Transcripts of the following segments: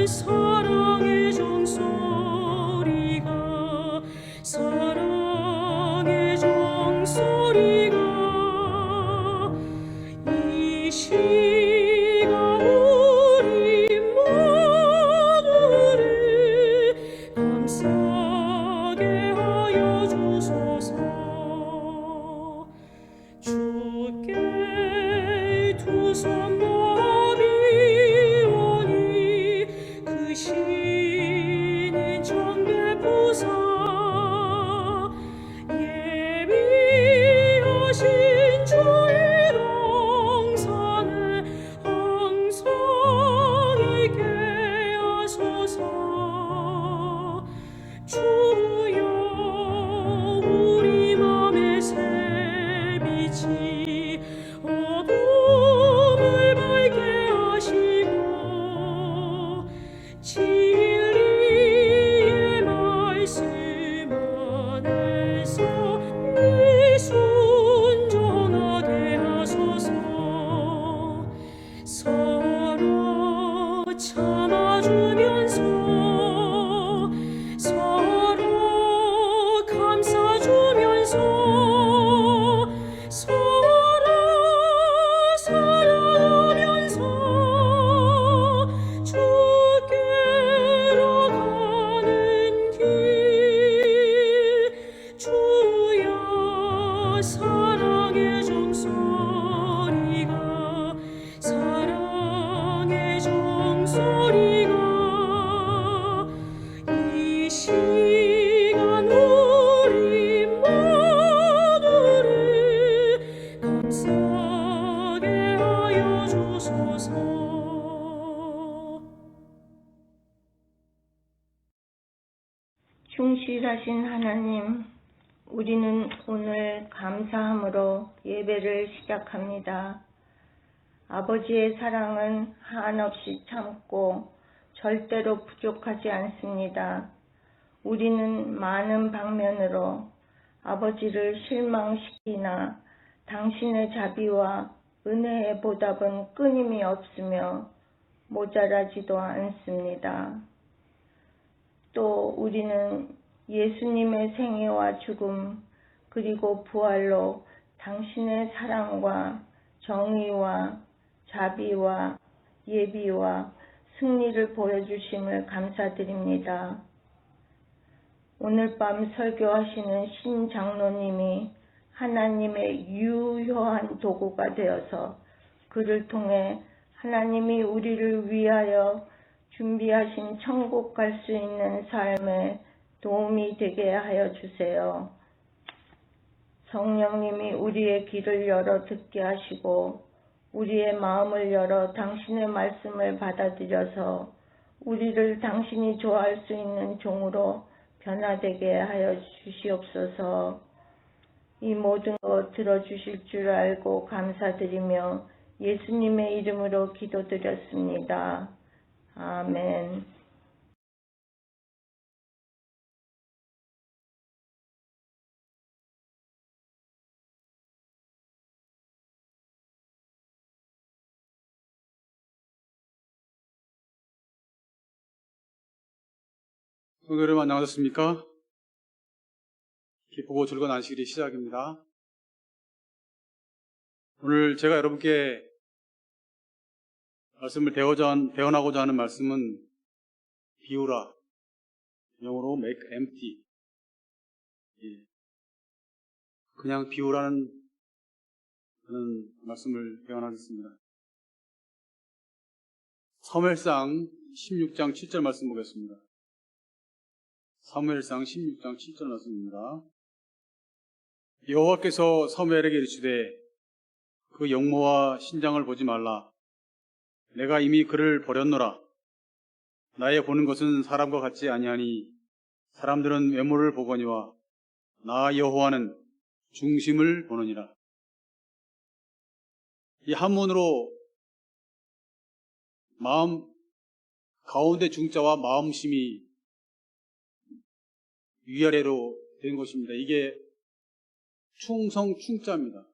사랑의 종소리가 사랑의 종소리가 이 시간 우리 모두를 감싸게 하여 주소서. 주께 두 손 높이오니 그 신인 청대부사 예비하신 주의 동산에 항상 있게 하소서. 주여 우리 맘에 새 빛이 어둠을 밝게 하시고 진리의 말씀 안에서 늘 순종하게 하소서. 서로 참아주면서 서로 감싸주면서 서로 사랑하면서 주께로 가는 길. 주여 사랑의 종소리가 사랑의 종소리가 이 시간 우리 모두를 감싸게 하여 주소서. 충실하신 하나님, 우리는 오늘 감사함으로 예배를 시작합니다. 아버지의 사랑은 한없이 참고 절대로 부족하지 않습니다. 우리는 많은 방면으로 아버지를 실망시키나 당신의 자비와 은혜의 보답은 끊임이 없으며 모자라지도 않습니다. 또 우리는 예수님의 생애와 죽음 그리고 부활로 당신의 사랑과 정의와 자비와 예비와 승리를 보여주심을 감사드립니다. 오늘 밤 설교하시는 신 장로님이 하나님의 유효한 도구가 되어서 그를 통해 하나님이 우리를 위하여 준비하신 천국 갈 수 있는 삶에 도움이 되게 하여 주세요. 성령님이 우리의 귀를 열어 듣게 하시고 우리의 마음을 열어 당신의 말씀을 받아들여서 우리를 당신이 좋아할 수 있는 종으로 변화되게 하여 주시옵소서. 이 모든 것 들어주실 줄 알고 감사드리며 예수님의 이름으로 기도드렸습니다. 아멘. 성도 여러분 안녕하셨습니까? 기쁘고 즐거운 안식일이 시작입니다. 오늘 제가 여러분께 말씀을 대언하고자 하는 말씀은 비우라, 영어로 make empty, 그냥 비우라는 그런 말씀을 대언하겠습니다. 사무엘상 16장 7절 말씀 보겠습니다. 사무엘상 16장 7절 말씀입니다. 여호와께서 사무엘에게 이르시되 그 영모와 신장을 보지 말라. 내가 이미 그를 버렸노라. 나의 보는 것은 사람과 같지 아니하니 사람들은 외모를 보거니와 나 여호와는 중심을 보느니라. 이 한문으로 마음 가운데 중자와 마음심이 위아래로 된 것입니다. 이게 충성 충자입니다.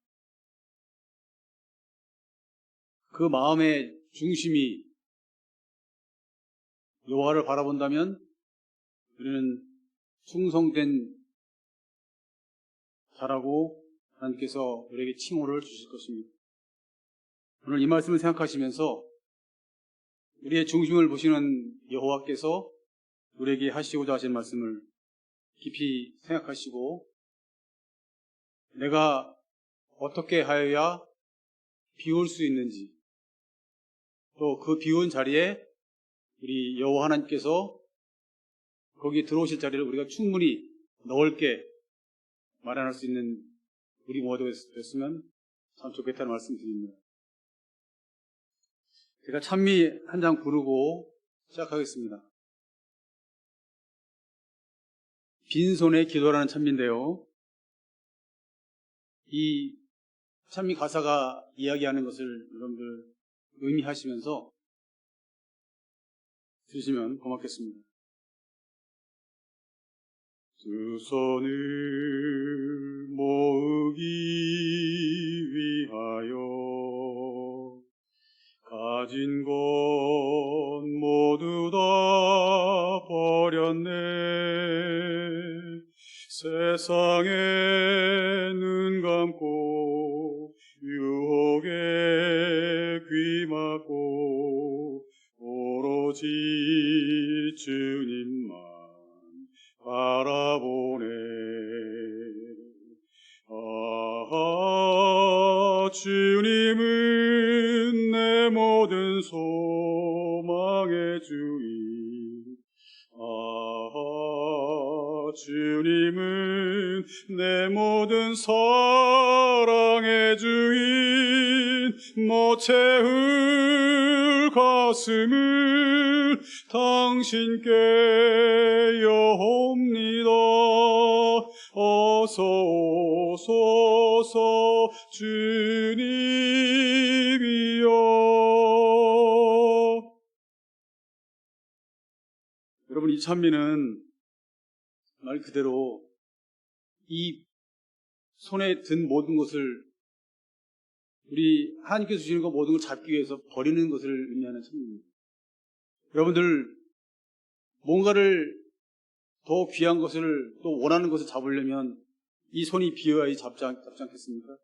그 마음의 중심이 여호와를 바라본다면 우리는 충성된 자라고 하나님께서 우리에게 칭호를 주실 것입니다. 오늘 이 말씀을 생각하시면서 우리의 중심을 보시는 여호와께서 우리에게 하시고자 하신 말씀을 깊이 생각하시고 내가 어떻게 하여야 비울 수 있는지 또 그 비운 자리에 우리 여호와 하나님께서 거기 들어오실 자리를 우리가 충분히 넓게 마련할 수 있는 우리 모두가 됐으면 참 좋겠다는 말씀 드립니다. 제가 찬미 한 장 부르고 시작하겠습니다. 빈손의 기도라는 찬미인데요. 이 찬미 가사가 이야기하는 것을 여러분들 의미하시면서 들으시면 고맙겠습니다. 두 손을 모으기 위하여 가진 것 모두 다 버렸네. 세상에 눈 감고 유혹에 귀 막고 오로지 주님만 바라보네. 주님은 내 모든 소망의 주인. 주님은 내 모든 사랑의 주인. 못 채울 가슴을 당신께 여옵니다. 어서 오소서 주님이여. 여러분, 이 찬미는 말 그대로 이 손에 든 모든 것을 우리 하나님께서 주시는 것 모든 걸 잡기 위해서 버리는 것을 의미하는 찬미입니다. 여러분들 뭔가를 더 귀한 것을 또 원하는 것을 잡으려면 이 손이 비어야지 잡지 않겠습니까?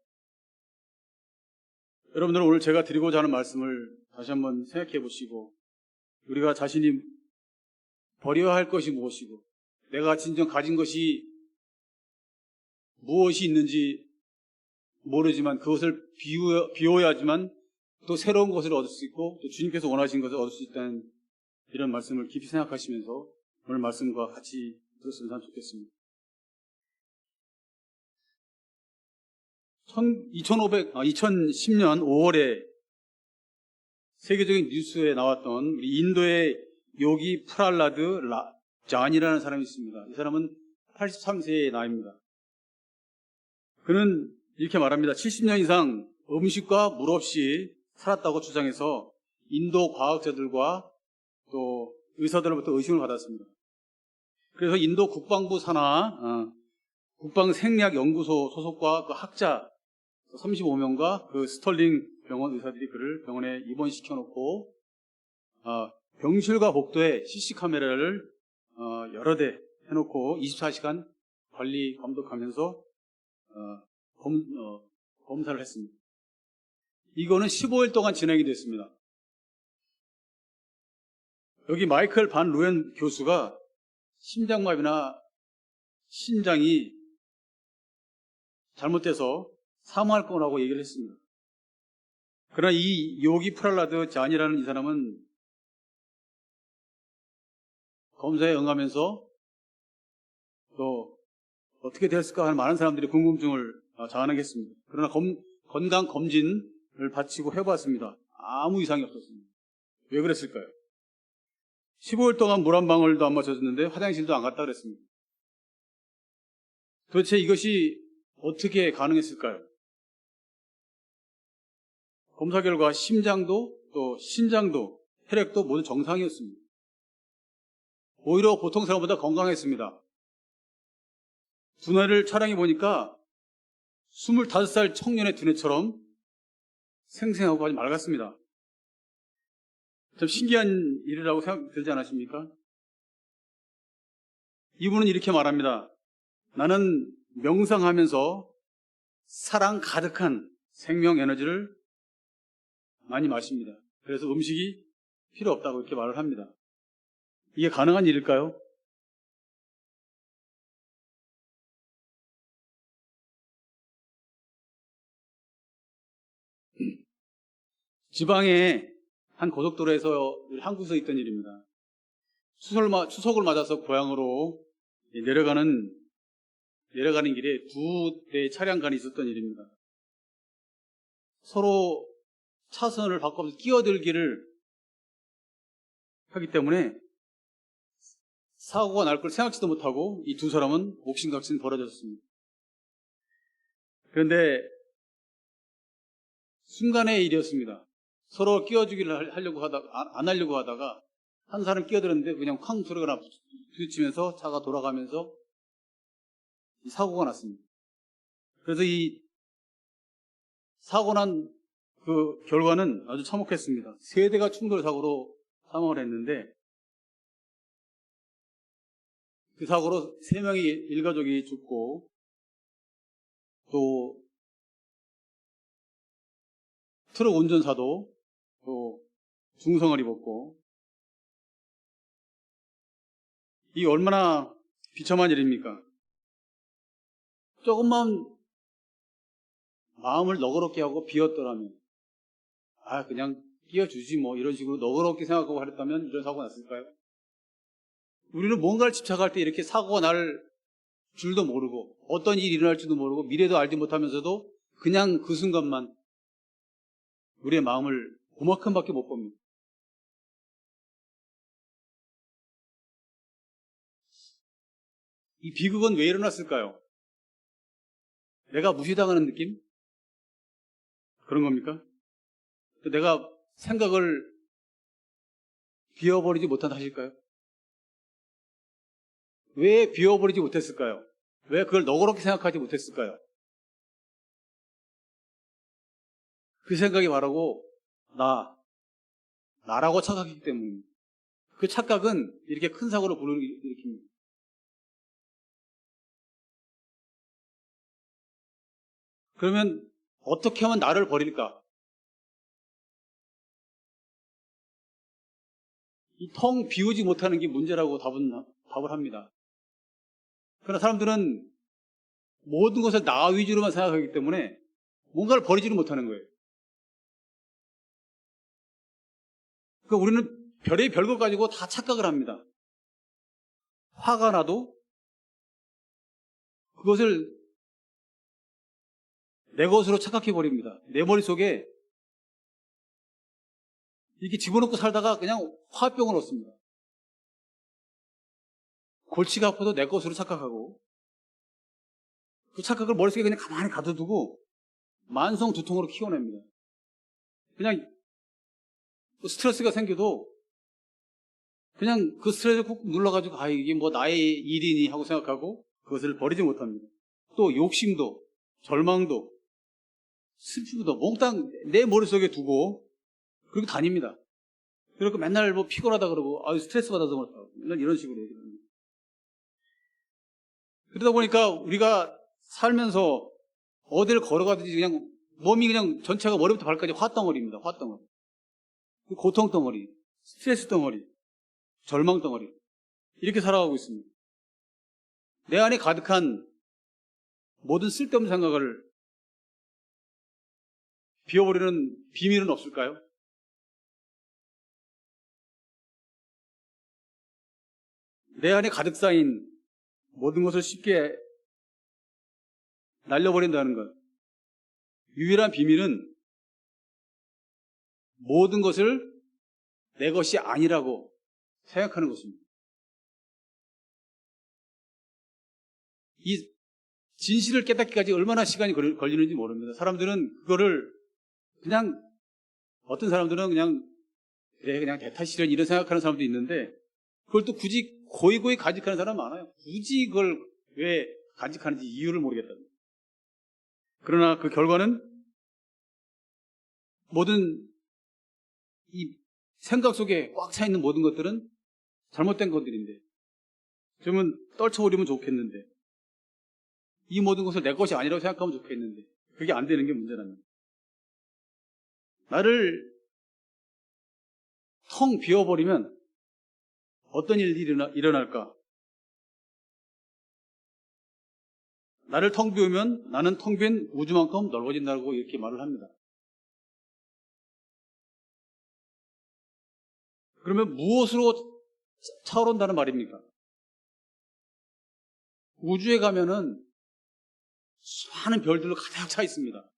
여러분들은 오늘 제가 드리고자 하는 말씀을 다시 한번 생각해 보시고 우리가 자신이 버려야 할 것이 무엇이고 내가 진정 가진 것이 무엇이 있는지 모르지만 그것을 비워야지만 또 새로운 것을 얻을 수 있고 또 주님께서 원하신 것을 얻을 수 있다는 이런 말씀을 깊이 생각하시면서 오늘 말씀과 같이 들었으면 좋겠습니다. 2010년 5월에 세계적인 뉴스에 나왔던 우리 인도의 요기 프랄라드 잔이라는 사람이 있습니다. 이 사람은 83세의 나이입니다. 그는 이렇게 말합니다. 70년 이상 음식과 물 없이 살았다고 주장해서 인도 과학자들과 또 의사들로부터 의심을 받았습니다. 그래서 인도 국방부 산하 국방생략연구소 소속과 그 학자 35명과 그 스털링 병원 의사들이 그를 병원에 입원시켜놓고 병실과 복도에 CC카메라를 여러 대 해놓고 24시간 관리 감독하면서 검사를 했습니다. 이거는 15일 동안 진행이 됐습니다. 여기 마이클 반 루엔 교수가 심장마비나 심장이 잘못돼서 사망할 거라고 얘기를 했습니다. 그러나 이 요기 프랄라드 잔이라는 이 사람은 검사에 응하면서 또 어떻게 됐을까 하는 많은 사람들이 궁금증을 자아내겠습니다. 그러나 건강검진을 바치고 해봤습니다. 아무 이상이 없었습니다. 왜 그랬을까요? 15일 동안 물 한 방울도 안 마셔줬는데 화장실도 안 갔다 그랬습니다. 도대체 이것이 어떻게 가능했을까요? 검사 결과 심장도 또 신장도 혈액도 모두 정상이었습니다. 오히려 보통 사람보다 건강했습니다. 두뇌를 촬영해 보니까 25살 청년의 두뇌처럼 생생하고 아주 맑았습니다. 좀 신기한 일이라고 생각 들지 않으십니까? 이분은 이렇게 말합니다. 나는 명상하면서 사랑 가득한 생명 에너지를 많이 마십니다. 그래서 음식이 필요 없다고 이렇게 말을 합니다. 이게 가능한 일일까요? 지방의 한 고속도로에서 한국에서 있던 일입니다. 추석을 맞아서 고향으로 내려가는 길에 두 대의 차량간이 있었던 일입니다. 서로 차선을 바꿔서 끼어들기를 하기 때문에 사고가 날 걸 생각지도 못하고 이 두 사람은 옥신각신 벌어졌습니다. 그런데 순간의 일이었습니다. 서로 끼워주기를 하려고 하다가 안 하려고 하다가 한 사람 끼어들었는데 그냥 쾅 소리가 부딪히면서 차가 돌아가면서 이 사고가 났습니다. 그래서 이 사고 난 그 결과는 아주 참혹했습니다. 세 대가 충돌 사고로 사망을 했는데 그 사고로 세 명의 일가족이 죽고 또 트럭 운전사도 또 중성을 입었고 이 얼마나 비참한 일입니까? 조금만 마음을 너그럽게 하고 비웠더라면 그냥 끼워주지 뭐 이런 식으로 너그럽게 생각하고 하랬다면 이런 사고가 났을까요? 우리는 뭔가를 집착할 때 이렇게 사고가 날 줄도 모르고 어떤 일이 일어날지도 모르고 미래도 알지 못하면서도 그냥 그 순간만 우리의 마음을 그만큼밖에 못 봅니다. 이 비극은 왜 일어났을까요? 내가 무시당하는 느낌? 그런 겁니까? 내가 생각을 비워버리지 못한 탓일까요? 왜 비워버리지 못했을까요? 왜 그걸 너그럽게 생각하지 못했을까요? 그 생각이 바라고 나라고 착각했기 때문입니다. 그 착각은 이렇게 큰 사고를 일으킵니다. 그러면 어떻게 하면 나를 버릴까? 이 텅 비우지 못하는 게 문제라고 답을 합니다. 그러나 사람들은 모든 것을 나 위주로만 생각하기 때문에 뭔가를 버리지를 못하는 거예요. 그러니까 우리는 별것 가지고 다 착각을 합니다. 화가 나도 그것을 내 것으로 착각해버립니다. 내 머릿속에 이렇게 집어넣고 살다가 그냥 화병을 얻습니다. 골치가 아파도 내 것으로 착각하고 그 착각을 머릿속에 그냥 가만히 가둬두고 만성 두통으로 키워냅니다. 그냥 스트레스가 생겨도 그냥 그 스트레스를 꾹 눌러가지고 이게 뭐 나의 일이니 하고 생각하고 그것을 버리지 못합니다. 또 욕심도 절망도 슬픔도 몽땅 내 머릿속에 두고 그리고 다닙니다. 그리고 맨날 뭐 피곤하다 그러고 스트레스 받아서 그렇다 이런 식으로 얘기합니다. 그러다 보니까 우리가 살면서 어디를 걸어가든지 그냥 몸이 그냥 전체가 머리부터 발까지 화덩어리입니다. 화덩어리. 고통 덩어리, 스트레스 덩어리, 절망 덩어리 이렇게 살아가고 있습니다. 내 안에 가득한 모든 쓸데없는 생각을 비워버리는 비밀은 없을까요? 내 안에 가득 쌓인 모든 것을 쉽게 날려버린다는 것. 유일한 비밀은 모든 것을 내 것이 아니라고 생각하는 것입니다. 이 진실을 깨닫기까지 얼마나 시간이 걸리는지 모릅니다. 사람들은 그거를 그냥 어떤 사람들은 그냥 대타시련 이런 생각하는 사람도 있는데 그걸 또 굳이 고이 간직하는 사람 많아요. 굳이 그걸 왜 간직하는지 이유를 모르겠답니다. 그러나 그 결과는 모든 이 생각 속에 꽉 차 있는 모든 것들은 잘못된 것들인데, 그러면 떨쳐버리면 좋겠는데, 이 모든 것을 내 것이 아니라고 생각하면 좋겠는데, 그게 안 되는 게 문제라는. 나를 텅 비워버리면 어떤 일이 일어날까? 나를 텅 비우면 나는 텅 빈 우주만큼 넓어진다고 이렇게 말을 합니다. 그러면 무엇으로 차오른다는 말입니까? 우주에 가면은 수많은 별들로 가득 차 있습니다.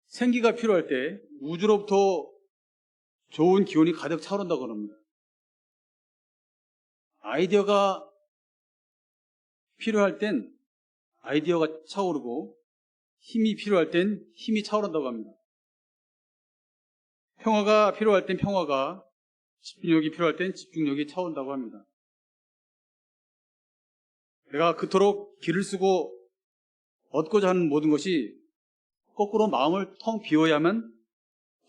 생기가 필요할 때 우주로부터 좋은 기운이 가득 차오른다고 합니다. 아이디어가 필요할 땐 아이디어가 차오르고, 힘이 필요할 땐 힘이 차오른다고 합니다. 평화가 필요할 땐 평화가, 집중력이 필요할 땐 집중력이 차오른다고 합니다. 내가 그토록 기를 쓰고 얻고자 하는 모든 것이 거꾸로 마음을 텅 비워야만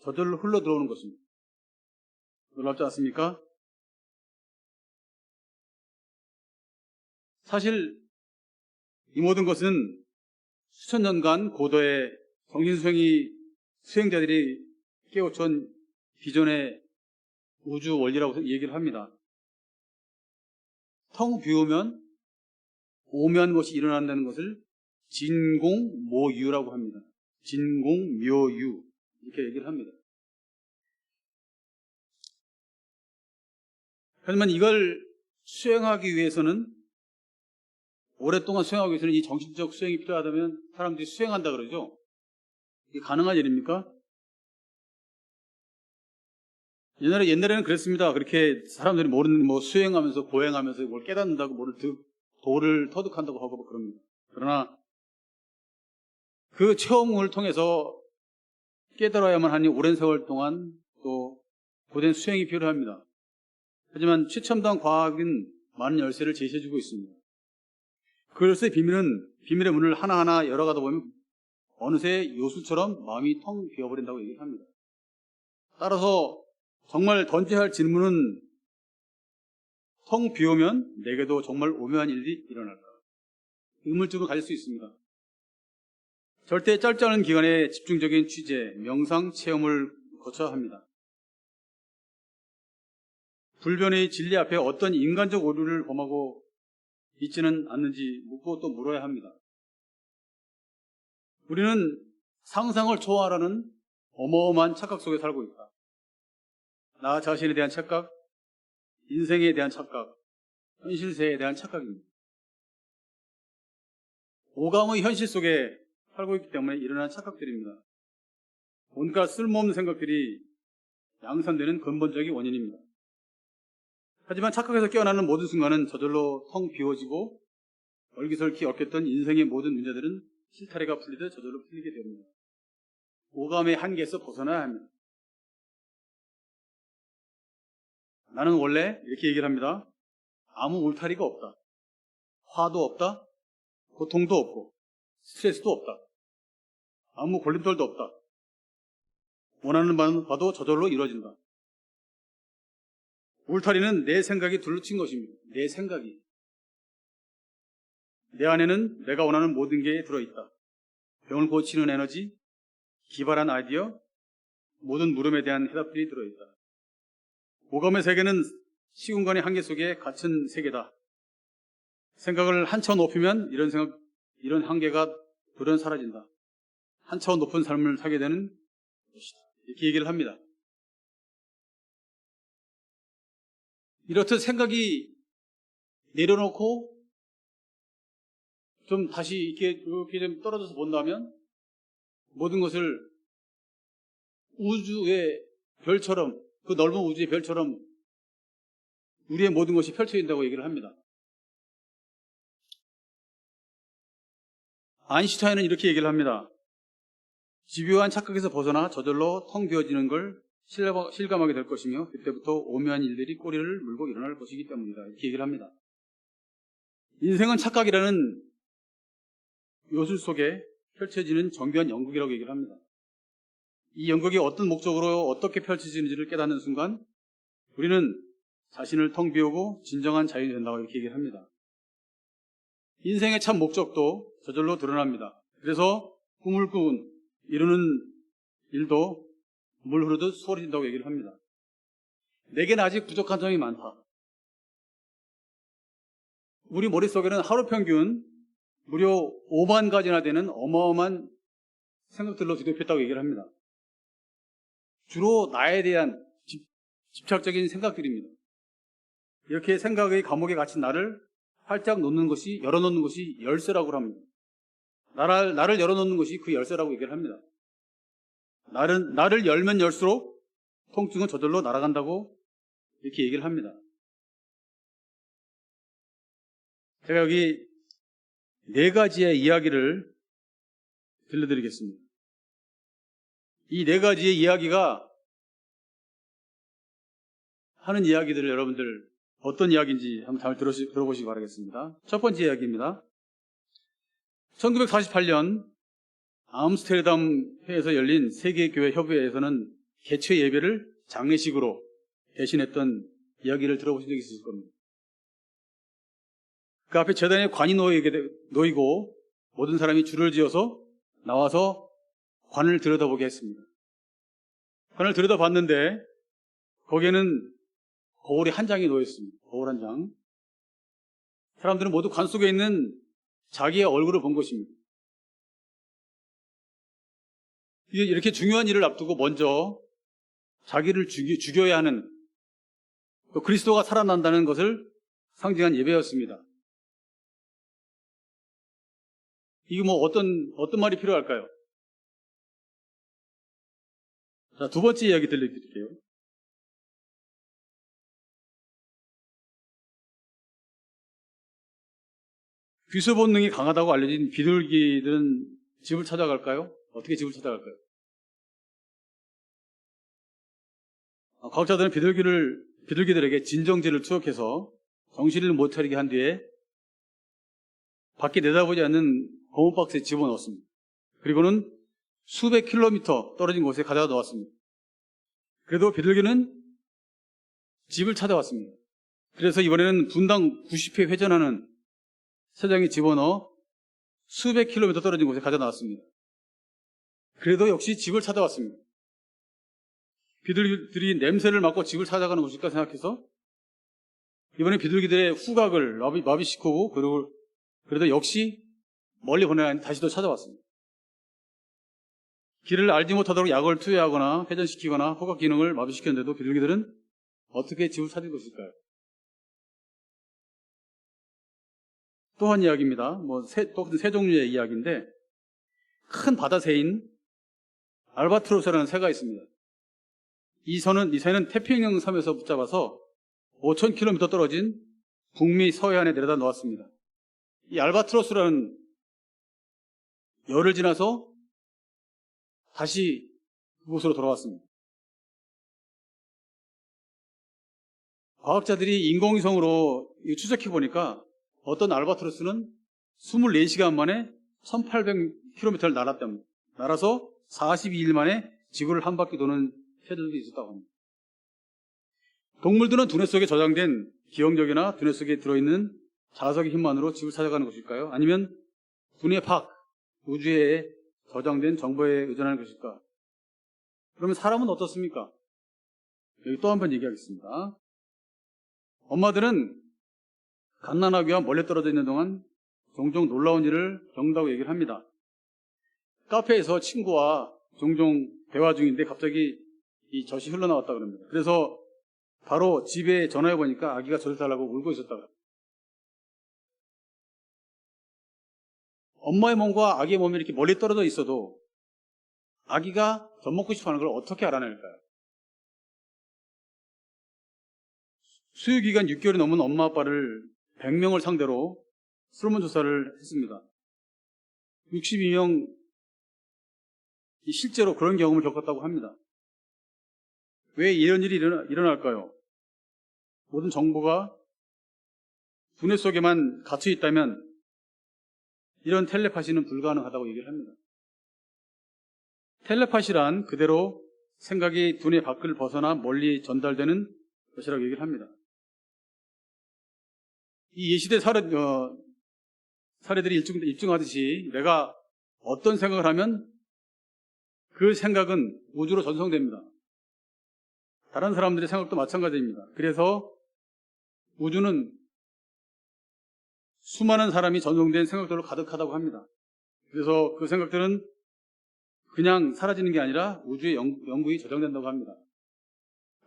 저절로 흘러 들어오는 것입니다. 놀랍지 않습니까? 사실 이 모든 것은 수천 년간 고도의 수행자들이 깨우친 비전의 우주 원리라고 얘기를 합니다. 텅 비우면 오묘한 것이 일어난다는 것을 진공모유라고 합니다. 진공묘유, 이렇게 얘기를 합니다. 하지만 이걸 수행하기 위해서는, 오랫동안 수행하기 위해서는 이 정신적 수행이 필요하다면 사람들이 수행한다 그러죠. 이게 가능한 일입니까? 옛날에는 그랬습니다. 그렇게 사람들이 수행하면서 고행하면서 뭘 깨닫는다고 도를 터득한다고 하고 그럽니다. 그러나 그 체험을 통해서 깨달아야만 하니 오랜 세월 동안 또 고된 수행이 필요합니다. 하지만 최첨단 과학은 많은 열쇠를 제시해주고 있습니다. 그 열쇠의 비밀의 문을 하나하나 열어가다 보면 어느새 요술처럼 마음이 텅 비어버린다고 얘기를 합니다. 따라서 정말 던져야 할 질문은, 텅 비우면 내게도 정말 오묘한 일이 일어날까? 의문점을 가질 수 있습니다. 절대 짧지 않은 기간의 집중적인 취재, 명상, 체험을 거쳐야 합니다. 불변의 진리 앞에 어떤 인간적 오류를 범하고 있지는 않는지 묻고 또 물어야 합니다. 우리는 상상을 초월하는 어마어마한 착각 속에 살고 있다. 나 자신에 대한 착각, 인생에 대한 착각, 현실세에 대한 착각입니다. 오감의 현실 속에 살고 있기 때문에 일어난 착각들입니다. 온갖 쓸모없는 생각들이 양산되는 근본적인 원인입니다. 하지만 착각에서 깨어나는 모든 순간은 저절로 텅 비워지고, 얼기설기 얽혔던 인생의 모든 문제들은 실타래가 풀리듯 저절로 풀리게 됩니다. 오감의 한계에서 벗어나야 합니다. 나는 원래 이렇게 얘기를 합니다. 아무 울타리가 없다. 화도 없다. 고통도 없고 스트레스도 없다. 아무 걸림돌도 없다. 원하는 바도 저절로 이루어진다. 울타리는 내 생각이 둘러친 것입니다. 내 생각이. 내 안에는 내가 원하는 모든 게 들어있다. 병을 고치는 에너지, 기발한 아이디어, 모든 물음에 대한 해답들이 들어있다. 오감의 세계는 시공간의 한계 속에 갇힌 세계다. 생각을 한 차원 높이면 이런 한계가 돌연 사라진다. 한 차원 높은 삶을 살게 되는 것이다. 이렇게 얘기를 합니다. 이렇듯 생각이 내려놓고 좀 다시 이렇게 좀 떨어져서 본다면 모든 것을 우주의 별처럼, 그 넓은 우주의 별처럼 우리의 모든 것이 펼쳐진다고 얘기를 합니다. 아인슈타인은 이렇게 얘기를 합니다. 집요한 착각에서 벗어나 저절로 텅 비어지는 걸 실감하게 될 것이며, 그때부터 오묘한 일들이 꼬리를 물고 일어날 것이기 때문이다. 이렇게 얘기를 합니다. 인생은 착각이라는 요술 속에 펼쳐지는 정교한 연극이라고 얘기를 합니다. 이 연극이 어떤 목적으로 어떻게 펼쳐지는지를 깨닫는 순간 우리는 자신을 텅 비우고 진정한 자유가 된다고 이렇게 얘기를 합니다. 인생의 참 목적도 저절로 드러납니다. 그래서 꿈을 이루는 일도 물 흐르듯 수월해진다고 얘기를 합니다. 내게는 아직 부족한 점이 많다. 우리 머릿속에는 하루 평균 무려 5만 가지나 되는 어마어마한 생각들로 뒤덮였다고 얘기를 합니다. 주로 나에 대한 집착적인 생각들입니다. 이렇게 생각의 감옥에 갇힌 나를 활짝 열어놓는 것이 열쇠라고 합니다. 나를 열어놓는 것이 그 열쇠라고 얘기를 합니다. 나를 열면 열수록 통증은 저절로 날아간다고 이렇게 얘기를 합니다. 제가 여기 4가지의 이야기를 들려드리겠습니다. 이 4가지의 이야기가 하는 이야기들을 여러분들 어떤 이야기인지 한번 잘 들어보시기 바라겠습니다. 첫 번째 이야기입니다. 1948년 암스테르담회에서 열린 세계교회협의회에서는 개최 예배를 장례식으로 대신했던 이야기를 들어보신 적이 있으실 겁니다. 그 앞에 재단에 관이 놓이고 모든 사람이 줄을 지어서 나와서 관을 들여다보게 했습니다. 관을 들여다봤는데 거기에는 거울이 한 장이 놓였습니다. 거울 한 장. 사람들은 모두 관 속에 있는 자기의 얼굴을 본 것입니다. 이렇게 중요한 일을 앞두고 먼저 자기를 죽여야 하는, 또 그리스도가 살아난다는 것을 상징한 예배였습니다. 이게 어떤 말이 필요할까요? 자, 두 번째 이야기 들려드릴게요. 귀수 본능이 강하다고 알려진 비둘기들은 집을 찾아갈까요? 어떻게 집을 찾아갈까요? 과학자들은 비둘기들에게 진정제를 투여해서 정신을 못 차리게 한 뒤에 밖에 내다보지 않는 고무 박스에 집어넣었습니다. 그리고는 수백 킬로미터 떨어진 곳에 가져다 놓았습니다. 그래도 비둘기는 집을 찾아왔습니다. 그래서 이번에는 분당 90회 회전하는 세장에 집어넣어 수백 킬로미터 떨어진 곳에 가져다 놨습니다. 그래도 역시 집을 찾아왔습니다. 비둘기들이 냄새를 맡고 집을 찾아가는 것일까 생각해서 이번에 비둘기들의 후각을 마비시키고 그래도 역시 멀리 보내야 다시 또 찾아왔습니다. 길을 알지 못하도록 약을 투여하거나 회전시키거나 후각 기능을 마비시켰는데도 비둘기들은 어떻게 집을 찾을 것일까요? 또 한 이야기입니다. 또 세 종류의 이야기인데, 큰 바다새인 알바트로스라는 새가 있습니다. 이 새는 태평양 섬에서 붙잡아서 5,000km 떨어진 북미 서해안에 내려다 놓았습니다. 이 알바트로스라는 열을 지나서 다시 그곳으로 돌아왔습니다. 과학자들이 인공위성으로 추적해 보니까 어떤 알바트로스는 24시간 만에 1,800km를 날았답니다. 날아서 42일 만에 지구를 한 바퀴 도는 새들도 있었다고 합니다. 동물들은 두뇌 속에 저장된 기억력이나 두뇌 속에 들어있는 자석의 힘만으로 집을 찾아가는 것일까요? 아니면 두뇌 밖, 우주에 저장된 정보에 의존하는 것일까? 그러면 사람은 어떻습니까? 여기 또 한 번 얘기하겠습니다. 엄마들은 갓난아기와 멀리 떨어져 있는 동안 종종 놀라운 일을 겪는다고 얘기를 합니다. 카페에서 친구와 종종 대화 중인데 갑자기 이 젖이 흘러나왔다 그럽니다. 그래서 바로 집에 전화해 보니까 아기가 젖을 달라고 울고 있었다고 합니다. 엄마의 몸과 아기의 몸이 이렇게 멀리 떨어져 있어도 아기가 젖 먹고 싶어 하는 걸 어떻게 알아낼까요? 수유기간 6개월이 넘은 엄마 아빠를 100명을 상대로 설문조사를 했습니다. 62명이 실제로 그런 경험을 겪었다고 합니다. 왜 이런 일이 일어날까요? 모든 정보가 두뇌 속에만 갇혀 있다면 이런 텔레파시는 불가능하다고 얘기를 합니다. 텔레파시란 그대로 생각이 두뇌 밖을 벗어나 멀리 전달되는 것이라고 얘기를 합니다. 이 예시대 사례들이 입증하듯이 내가 어떤 생각을 하면 그 생각은 우주로 전송됩니다. 다른 사람들의 생각도 마찬가지입니다. 그래서 우주는 수많은 사람이 전송된 생각들로 가득하다고 합니다. 그래서 그 생각들은 그냥 사라지는 게 아니라 우주에 영구히 저장된다고 합니다.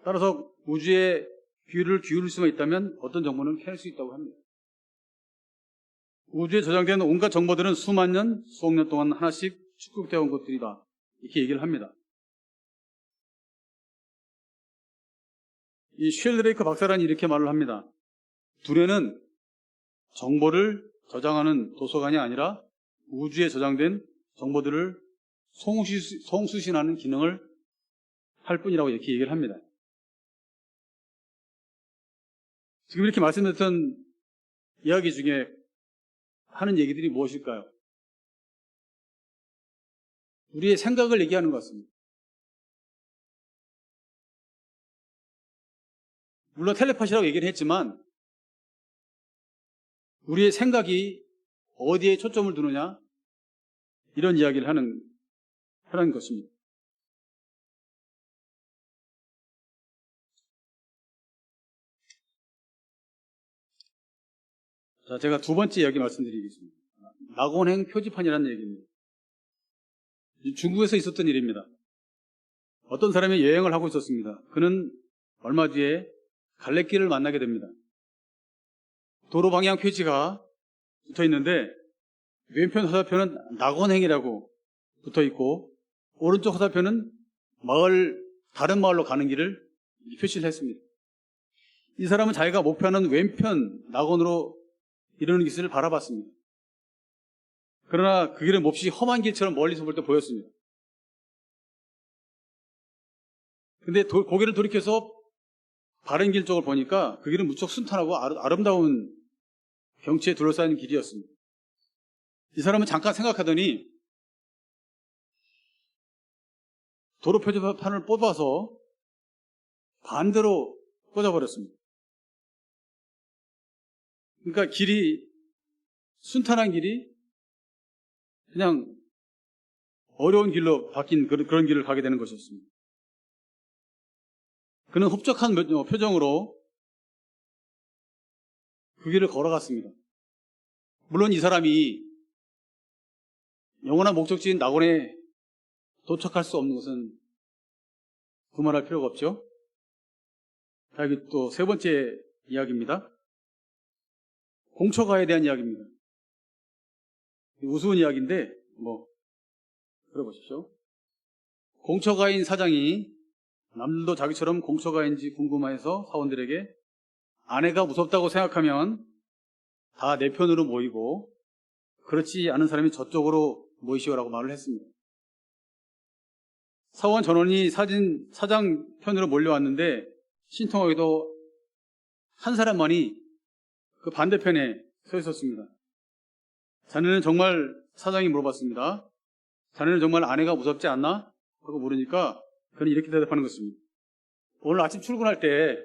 따라서 우주에 귀를 기울일 수만 있다면 어떤 정보는 캐낼 수 있다고 합니다. 우주에 저장된 온갖 정보들은 수만 년, 수억 년 동안 하나씩 축적되어 온 것들이다. 이렇게 얘기를 합니다. 이 쉘드레이크 박사라는 이렇게 말을 합니다. 두뇌는 정보를 저장하는 도서관이 아니라 우주에 저장된 정보들을 송수신하는 기능을 할 뿐이라고 이렇게 얘기를 합니다. 지금 이렇게 말씀드렸던 이야기 중에 하는 얘기들이 무엇일까요? 우리의 생각을 얘기하는 것 같습니다. 물론 텔레파시라고 얘기를 했지만 우리의 생각이 어디에 초점을 두느냐 이런 이야기를 하는 것입니다. 자, 제가 두 번째 이야기 말씀드리겠습니다. 낙원행 표지판이라는 얘기입니다. 중국에서 있었던 일입니다. 어떤 사람이 여행을 하고 있었습니다. 그는 얼마 뒤에 갈래길을 만나게 됩니다. 도로 방향 표지가 붙어 있는데 왼편 화살표는 낙원행이라고 붙어 있고 오른쪽 화살표는 다른 마을로 가는 길을 표시를 했습니다. 이 사람은 자기가 목표하는 왼편 낙원으로 이르는 길을 바라봤습니다. 그러나 그 길은 몹시 험한 길처럼 멀리서 볼 때 보였습니다. 근데 고개를 돌이켜서 바른 길 쪽을 보니까 그 길은 무척 순탄하고 아름다운 경치에 둘러싸인 길이었습니다. 이 사람은 잠깐 생각하더니 도로 표지판을 뽑아서 반대로 꽂아버렸습니다. 그러니까 순탄한 길이 그냥 어려운 길로 바뀐 그런 길을 가게 되는 것이었습니다. 그는 흡족한 표정으로 그 길을 걸어갔습니다. 물론 이 사람이 영원한 목적지인 낙원에 도착할 수 없는 것은 두말할 필요가 없죠. 자, 여기 또 세 번째 이야기입니다. 공처가에 대한 이야기입니다. 우스운 이야기인데 들어보십시오. 공처가인 사장이 남들도 자기처럼 공처가인지 궁금해서 사원들에게 아내가 무섭다고 생각하면 다 내 편으로 모이고 그렇지 않은 사람이 저쪽으로 모이시오라고 말을 했습니다. 사원 전원이 사장 편으로 몰려왔는데 신통하게도 한 사람만이 그 반대편에 서 있었습니다. 자네는 정말, 사장이 물어봤습니다. 자네는 정말 아내가 무섭지 않나? 하고 물으니까 그는 이렇게 대답하는 것입니다. 오늘 아침 출근할 때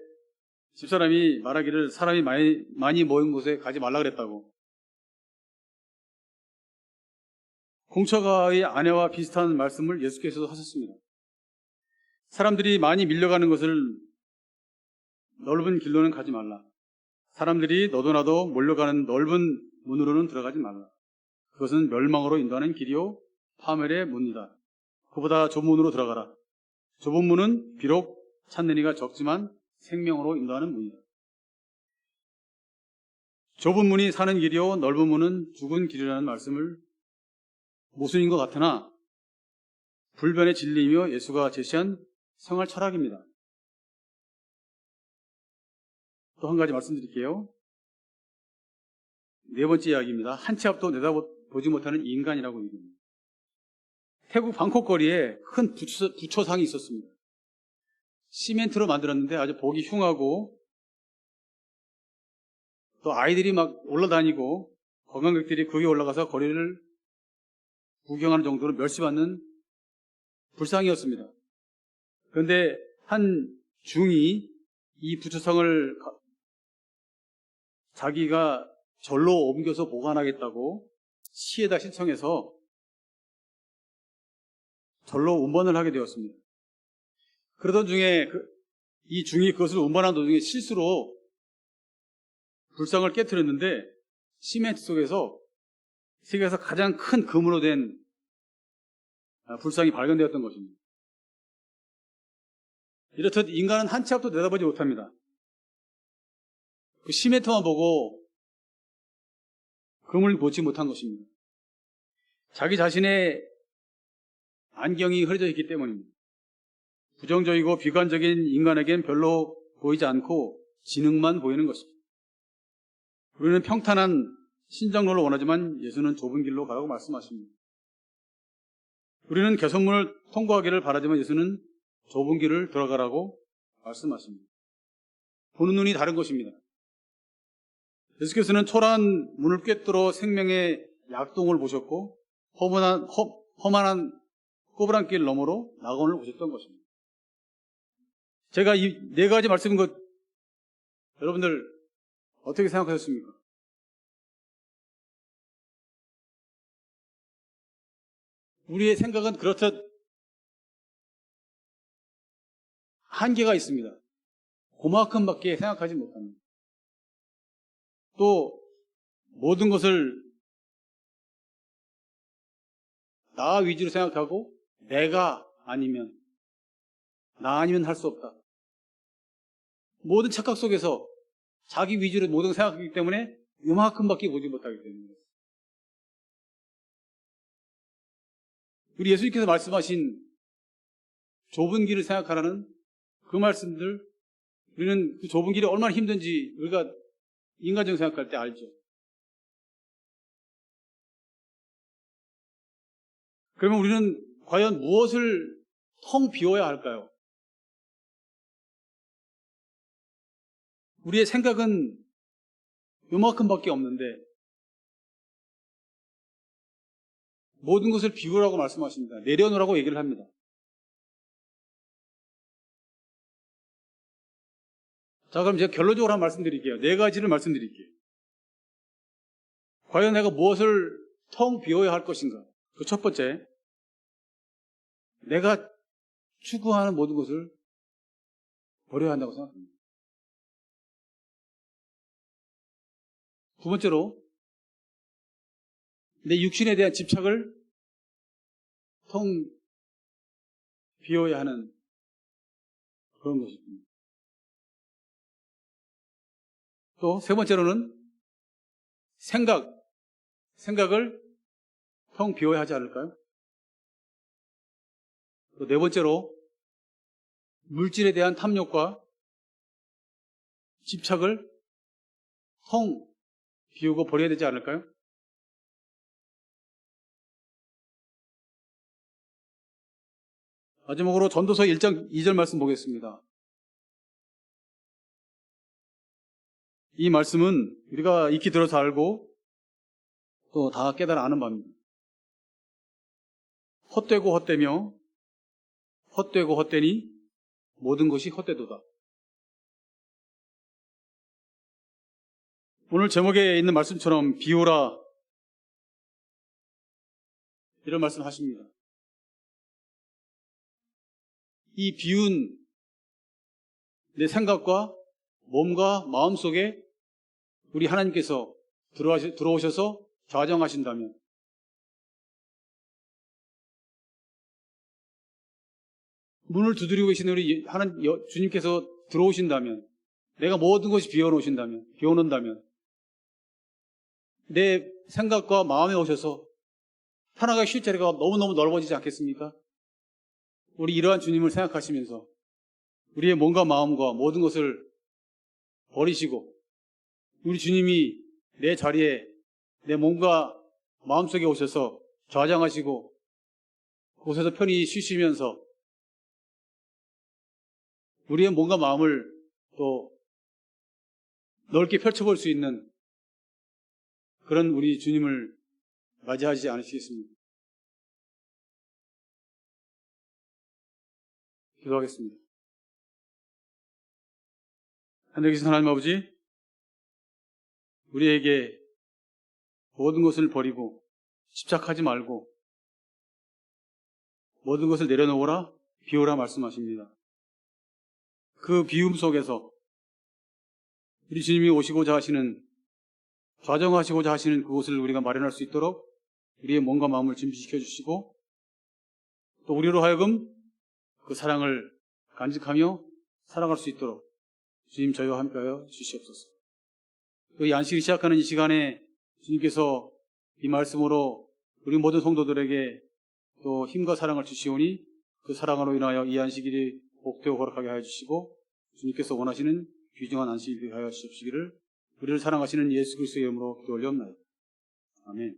집사람이 말하기를 사람이 많이 모인 곳에 가지 말라 그랬다고. 공처가의 아내와 비슷한 말씀을 예수께서도 하셨습니다. 사람들이 많이 밀려가는 것을 넓은 길로는 가지 말라. 사람들이 너도 나도 몰려가는 넓은 문으로는 들어가지 말라. 그것은 멸망으로 인도하는 길이요 파멸의 문이다. 그보다 좁은 문으로 들어가라. 좁은 문은 비록 찾는 이가 적지만 생명으로 인도하는 문이다. 좁은 문이 사는 길이요 넓은 문은 죽은 길이라는 말씀을 모순인 것 같으나 불변의 진리이며 예수가 제시한 생활 철학입니다. 또 한 가지 말씀드릴게요. 네 번째 이야기입니다. 한 치 앞도 내다보지 못하는 인간이라고 얘기합니다. 태국 방콕 거리에 큰 부처상이 있었습니다. 시멘트로 만들었는데 아주 보기 흉하고 또 아이들이 막 올라다니고 관광객들이 거기 올라가서 거리를 구경하는 정도로 멸시받는 불상이었습니다. 그런데 한 중이 이 부처성을 자기가 절로 옮겨서 보관하겠다고 시에다 신청해서 절로 운반을 하게 되었습니다. 그러던 중에 이 중이 그것을 운반한 도중에 실수로 불상을 깨트렸는데 시멘트 속에서 세계에서 가장 큰 금으로 된 불상이 발견되었던 것입니다. 이렇듯 인간은 한 치 앞도 내다보지 못합니다. 그 시멘트만 보고 금을 보지 못한 것입니다. 자기 자신의 안경이 흐려져 있기 때문입니다. 부정적이고 비관적인 인간에겐 별로 보이지 않고 지능만 보이는 것입니다. 우리는 평탄한 신정론을 원하지만 예수는 좁은 길로 가라고 말씀하십니다. 우리는 개선문을 통과하기를 바라지만 예수는 좁은 길을 들어가라고 말씀하십니다. 보는 눈이 다른 것입니다. 예수께서는 초라한 문을 꿰뚫어 생명의 약동을 보셨고 험한한 꼬부랑 길 너머로 낙원을 보셨던 것입니다. 제가 이 네 가지 말씀인 것 여러분들 어떻게 생각하셨습니까? 우리의 생각은 그렇듯 한계가 있습니다. 그만큼밖에 생각하지 못합니다. 또 모든 것을 나 위주로 생각하고 내가 아니면 나 아니면 할 수 없다. 모든 착각 속에서 자기 위주로 모든 걸 생각하기 때문에 이만큼밖에 보지 못하게 됩니다. 우리 예수님께서 말씀하신 좁은 길을 생각하라는 그 말씀들, 우리는 그 좁은 길이 얼마나 힘든지 우리가 인간적으로 생각할 때 알죠. 그러면 우리는 과연 무엇을 텅 비워야 할까요? 우리의 생각은 요만큼밖에 없는데 모든 것을 비우라고 말씀하십니다. 내려놓으라고 얘기를 합니다. 자, 그럼 제가 결론적으로 한 말씀드릴게요. 네 가지를 말씀드릴게요. 과연 내가 무엇을 텅 비워야 할 것인가? 그 첫 번째, 내가 추구하는 모든 것을 버려야 한다고 생각합니다. 두 번째로, 내 육신에 대한 집착을 텅 비워야 하는 그런 것입니다. 또 세 번째로는 생각을 텅 비워야 하지 않을까요? 또 네 번째로 물질에 대한 탐욕과 집착을 텅 비우고 버려야 되지 않을까요? 마지막으로 전도서 1장 2절 말씀 보겠습니다. 이 말씀은 우리가 익히 들어서 알고 또 다 깨달아 아는 바입니다. 헛되고 헛되며 헛되고 헛되니 모든 것이 헛되도다. 오늘 제목에 있는 말씀처럼 비우라 이런 말씀 하십니다. 이 비운 내 생각과 몸과 마음 속에 우리 하나님께서 들어오셔서 좌정하신다면 문을 두드리고 계신 우리 주님께서 들어오신다면 내가 모든 것이 비워놓는다면 내 생각과 마음에 오셔서 살아가기 쉴 자리가 너무너무 넓어지지 않겠습니까? 우리 이러한 주님을 생각하시면서 우리의 몸과 마음과 모든 것을 버리시고 우리 주님이 내 자리에 내 몸과 마음속에 오셔서 좌장하시고 그곳에서 편히 쉬시면서 우리의 몸과 마음을 또 넓게 펼쳐볼 수 있는 그런 우리 주님을 맞이하지 않으시겠습니까? 기도하겠습니다. 하늘에 계신 하나님 아버지, 우리에게 모든 것을 버리고 집착하지 말고 모든 것을 내려놓으라, 비우라 말씀하십니다. 그 비움 속에서 우리 주님이 오시고자 하시는, 좌정하시고자 하시는 그곳을 우리가 마련할 수 있도록 우리의 몸과 마음을 준비시켜 주시고, 또 우리로 하여금 그 사랑을 간직하며 살아갈 수 있도록 주님 저희와 함께하여 주시옵소서. 또 이 안식일 시작하는 이 시간에 주님께서 이 말씀으로 우리 모든 성도들에게 또 힘과 사랑을 주시오니 그 사랑으로 인하여 이 안식일이 복되고 거룩하게 하여 주시고, 주님께서 원하시는 귀중한 안식일이 하여 주시기를 우리를 사랑하시는 예수 그리스도의 이름으로 기도 올려옵나이다. 아멘.